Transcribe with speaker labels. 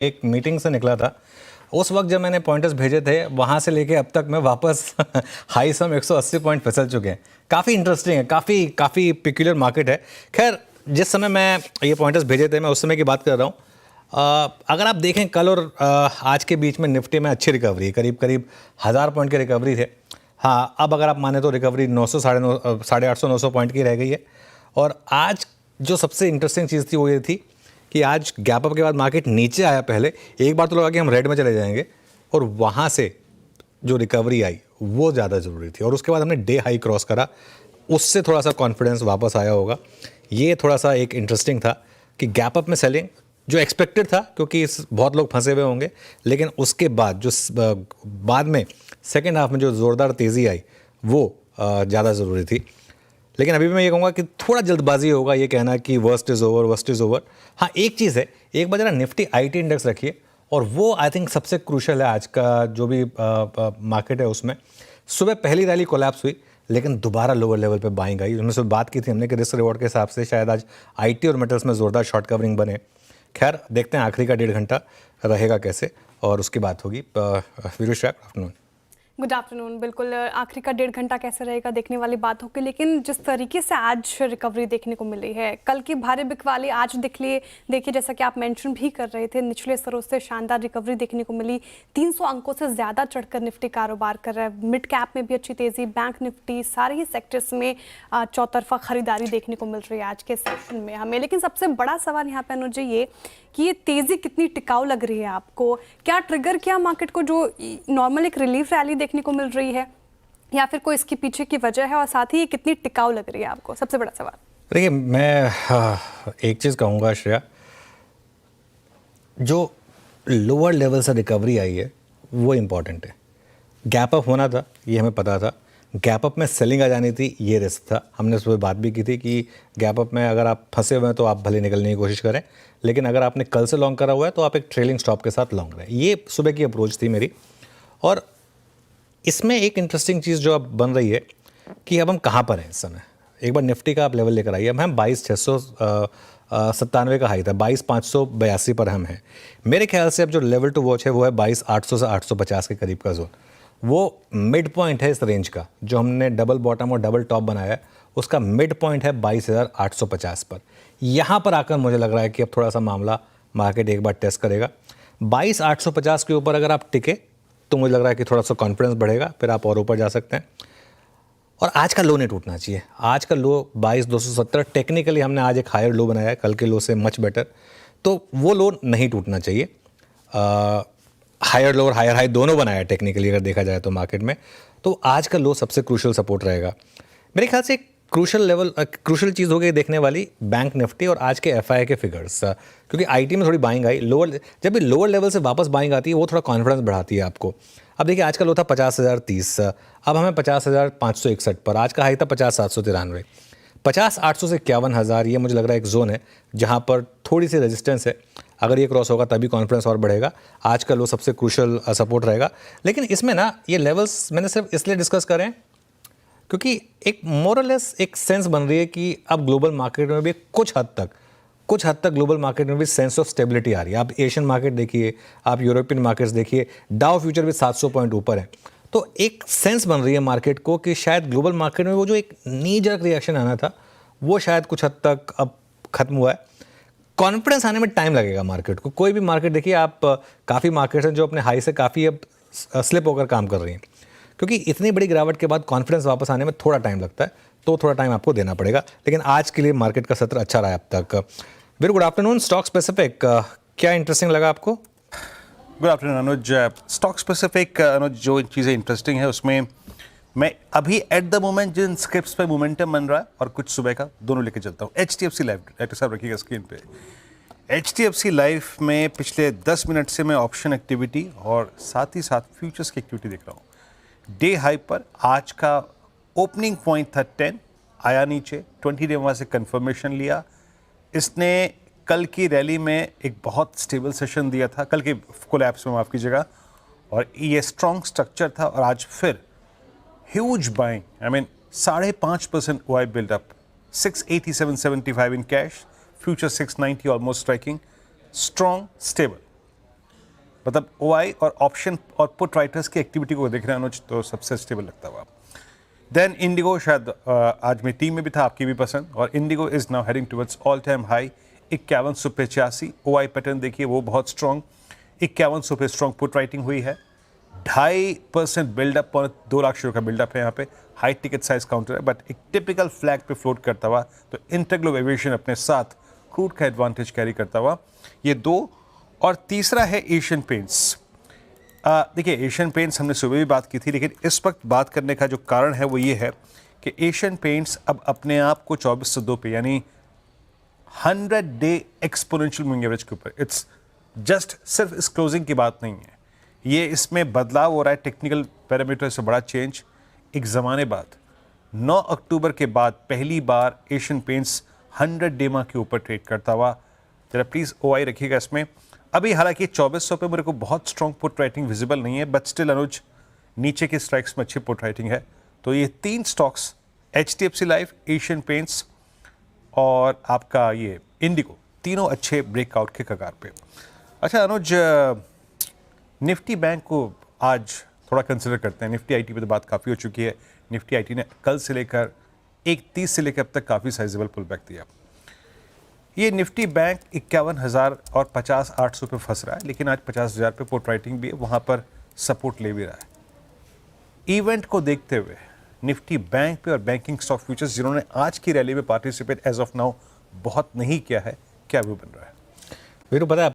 Speaker 1: एक मीटिंग से निकला था। उस वक्त जब मैंने पॉइंटर्स भेजे थे वहाँ से लेके अब तक मैं वापस हाई सम 180 पॉइंट फिसल चुके हैं। काफ़ी इंटरेस्टिंग है, काफ़ी पिक्यूलर मार्केट है। खैर, जिस समय मैं ये पॉइंटर्स भेजे थे मैं उस समय की बात कर रहा हूँ। अगर आप देखें कल और आज के बीच में निफ्टी में अच्छी रिकवरी है, करीब 1000 पॉइंट की रिकवरी थे। हाँ, अब अगर आप माने तो रिकवरी 900 साढ़े 800 900 पॉइंट की रह गई है। और आज जो सबसे इंटरेस्टिंग चीज़ थी वो ये थी कि आज गैप अप के बाद मार्केट नीचे आया। पहले एक बार तो लगा कि हम रेड में चले जाएंगे और वहाँ से जो रिकवरी आई वो ज़्यादा ज़रूरी थी। और उसके बाद हमने डे हाई क्रॉस करा, उससे थोड़ा सा कॉन्फिडेंस वापस आया होगा। ये थोड़ा सा एक इंटरेस्टिंग था कि गैप अप में सेलिंग जो एक्सपेक्टेड था, क्योंकि बहुत लोग फंसे हुए होंगे, लेकिन उसके बाद जो बाद में सेकेंड हाफ में जो ज़ोरदार तेज़ी आई वो ज़्यादा ज़रूरी थी। लेकिन अभी भी मैं ये कहूँगा कि थोड़ा जल्दबाजी होगा ये कहना कि वर्स्ट इज़ ओवर। हाँ, एक चीज़ है, एक बार जरा निफ्टी आईटी इंडेक्स रखिए और वो आई थिंक सबसे क्रूशल है आज का जो भी मार्केट है उसमें। सुबह पहली रैली कोलैप्स हुई लेकिन दोबारा लोअर लेवल पे बाइंग आई। उनमें से बात की थी हमने कि रिस्क रिवॉर्ड के हिसाब से शायद आज आईटी और मेटल्स में ज़ोरदार शॉर्ट कवरिंग बने। खैर, देखते हैं आखिरी का 1.5 घंटा रहेगा कैसे और उसकी बात होगी। वीरू, आफ्टरनून।
Speaker 2: Good afternoon. बिल्कुल, आखिरी का 1.5 घंटा कैसे रहेगा देखने वाली बात होगी, लेकिन जिस तरीके से आज रिकवरी देखने को मिली है, कल की भारी बिकवाली आज देखिए जैसा कि आप मेंशन भी कर रहे थे, निचले स्तरों से शानदार रिकवरी देखने को मिली। 300 अंकों से ज़्यादा चढ़कर निफ्टी कारोबार कर रहा है। मिड कैप में भी अच्छी तेज़ी, बैंक निफ्टी, सारे ही सेक्टर्स में चौतरफा खरीदारी देखने को मिल रही है आज के सेशन में हमें। लेकिन सबसे बड़ा सवाल यहाँ पे अनुज ये कि ये तेज़ी कितनी टिकाऊ लग रही है आपको? क्या ट्रिगर किया मार्केट को जो नॉर्मल एक रिलीफ रैली देखने को मिल रही है, या फिर कोई इसके पीछे की वजह है? और साथ ही ये कितनी टिकाऊ लग रही है आपको, सबसे बड़ा सवाल।
Speaker 1: देखिए, मैं एक चीज़ कहूँगा श्रेया, जो लोअर लेवल से रिकवरी आई है वो इम्पॉर्टेंट है। गैप अप होना था ये हमें पता था, गैप अप में सेलिंग आ जानी थी ये रिस्क था। हमने सुबह बात भी की थी कि गैप अप में अगर आप फंसे हुए हैं तो आप भले निकलने की कोशिश करें, लेकिन अगर आपने कल से लॉन्ग करा हुआ है तो आप एक ट्रेलिंग स्टॉप के साथ लॉन्ग रहें। ये सुबह की अप्रोच थी मेरी। और इसमें एक इंटरेस्टिंग चीज़ जो अब बन रही है कि अब हम कहाँ पर हैं इस समय। एक बार निफ्टी का आप लेवल लेकर आइए। अब हम 22,697 का हाई था, 22,582 पर हम हैं। मेरे ख्याल से अब जो लेवल टू वॉच है वो है 22,800 से 850 के करीब का जोन। वो मिड पॉइंट है इस रेंज का, जो हमने डबल बॉटम और डबल टॉप बनाया है उसका मिड पॉइंट है 22,850 पर। यहाँ पर आकर मुझे लग रहा है कि अब थोड़ा सा मामला मार्केट एक बार टेस्ट करेगा। 22,850 के ऊपर अगर आप टिके तो मुझे लग रहा है कि थोड़ा सा कॉन्फिडेंस बढ़ेगा, फिर आप और ऊपर जा सकते हैं। और आज का लो नहीं टूटना चाहिए। आज का लो 22,270, टेक्निकली हमने आज एक हायर लो बनाया है, कल के लो से मच बेटर, तो वो लो नहीं टूटना चाहिए। हायर लो और हायर हाई दोनों बनाया टेक्निकली अगर देखा जाए तो मार्केट में, तो आज का लो सबसे क्रूशल सपोर्ट रहेगा मेरे ख्याल से। क्रूशल चीज़ हो गई देखने वाली बैंक निफ्टी और आज के एफआई के फिगर्स, क्योंकि आईटी में थोड़ी बाइंग आई। जब भी लोअर लेवल से वापस बाइंग आती है वो थोड़ा कॉन्फिडेंस बढ़ाती है आपको। अब देखिए, आज का लो था 50,030, अब हमें 50,561 पर। आज का हाई था 50,793। 50,800 से 51,000 ये मुझे लग रहा है एक जोन है जहाँ पर थोड़ी सी रेजिस्टेंस है। अगर ये क्रॉस होगा तभी कॉन्फिडेंस और बढ़ेगा। आज का लो सबसे क्रूशल सपोर्ट रहेगा। लेकिन इसमें ना ये लेवल्स मैंने सिर्फ इसलिए डिस्कस करें क्योंकि एक मोरलेस एक सेंस बन रही है कि अब ग्लोबल मार्केट में भी कुछ हद तक ग्लोबल मार्केट में भी सेंस ऑफ स्टेबिलिटी आ रही है। आप एशियन मार्केट देखिए, आप यूरोपियन मार्केट्स देखिए, डाउ फ्यूचर भी 700 पॉइंट ऊपर है। तो एक सेंस बन रही है मार्केट को कि शायद ग्लोबल मार्केट में वो जो एक नी जर्क रिएक्शन आना था वो शायद कुछ हद तक अब खत्म हुआ है। कॉन्फिडेंस आने में टाइम लगेगा मार्केट को। कोई भी मार्केट देखिए आप, काफ़ी मार्केट्स हैं जो अपने हाई से काफ़ी अब स्लिप होकर काम कर रही हैं, क्योंकि इतनी बड़ी गिरावट के बाद कॉन्फिडेंस वापस आने में थोड़ा टाइम लगता है, तो थोड़ा टाइम आपको देना पड़ेगा। लेकिन आज के लिए मार्केट का सत्र अच्छा रहा है अब तक। Very good afternoon. Stock specific क्या इंटरेस्टिंग लगा आपको?
Speaker 3: Good afternoon Anuj. Stock specific Anuj, जो चीज़ें इंटरेस्टिंग है उसमें मैं अभी एट द मोमेंट जिन स्क्रिप्ट्स पे मोमेंटम बन रहा है और कुछ सुबह का दोनों लेके चलता हूँ। HDFC लाइफ, डायरेक्टर साहब रखिएगा स्क्रीन पे। HDFC लाइफ में पिछले 10 मिनट से मैं ऑप्शन एक्टिविटी और साथ ही साथ फ्यूचर्स की एक्टिविटी देख रहा हूँ। डे हाई पर आज का ओपनिंग पॉइंट था 10, आया नीचे, 20 डे वहाँ से कंफर्मेशन लिया। इसने कल की रैली में एक बहुत स्टेबल सेशन दिया था, कल के कोलैप्स में माफ़ कीजिएगा, और ये स्ट्रॉन्ग स्ट्रक्चर था। और आज फिर huge buying, I mean 5.5% OI buildup, 687.75 in cash, future 690 almost striking, strong stable. मतलब ओआई और ऑप्शन और पुट राइटर्स की एक्टिविटी को देख रहे हैं अनुज, तो सबसे स्टेबल लगता हुआ। देन इंडिगो शायद आज मेरी टीम में भी था, आपकी भी पसंद, और Indigo is now heading towards all time high 5185। OI pattern देखिए वो बहुत स्ट्रॉन्ग, 5100 पे स्ट्रॉन्ग पुट राइटिंग हुई है। 2.5% बिल्डअप, 2 लाख शेयर का बिल्डअप है यहाँ पे। हाई टिकट साइज काउंटर है, बट एक टिपिकल फ्लैग पे फ्लोट करता हुआ, तो इंटरग्लोब एविएशन अपने साथ क्रूड का एडवांटेज कैरी करता हुआ, ये 2। और तीसरा है एशियन पेंट्स। देखिए एशियन पेंट्स हमने सुबह भी बात की थी, लेकिन इस वक्त बात करने का जो कारण है वो ये है कि एशियन पेंट्स अब अपने आप को 2402 पे, यानी 100 डे एक्सपोनेंशियल मूविंग एवरेज के ऊपर, इट्स जस्ट सिर्फ इस क्लोजिंग की बात नहीं है, ये इसमें बदलाव हो रहा है, टेक्निकल पैरामीटर से बड़ा चेंज एक ज़माने बाद। 9 अक्टूबर के बाद पहली बार एशियन पेंट्स 100 डे माह के ऊपर ट्रेड करता हुआ। जरा प्लीज़ ओआई रखिएगा इसमें। अभी हालांकि 2400 पे मेरे को बहुत स्ट्रॉन्ग पुट राइटिंग विजिबल नहीं है, बट स्टिल अनुज नीचे के स्ट्राइक्स में अच्छी पुट राइटिंग है। तो ये 3 stocks, HDFC life, Asian paints और आपका ये इंडिगो, तीनों अच्छे ब्रेकआउट के कगार पे। अच्छा अनुज, निफ्टी बैंक को आज थोड़ा कंसिडर करते हैं। निफ्टी आईटी पे तो बात काफ़ी हो चुकी है। निफ्टी आईटी ने कल से लेकर 1:30 से लेकर अब तक काफ़ी साइजेबल पुल बैक दिया। ये निफ्टी बैंक 51,000 और 50,800 पे फंस रहा है, लेकिन आज 50,000 पे पुट राइटिंग भी है, वहाँ पर सपोर्ट ले भी रहा है। इवेंट को देखते हुए निफ्टी बैंक पे और बैंकिंग स्टॉक फ्यूचर्स जिन्होंने आज की रैली में पार्टिसिपेट एज ऑफ नाउ बहुत नहीं किया है, क्या व्यू बन रहा है?
Speaker 1: वीरू, पता है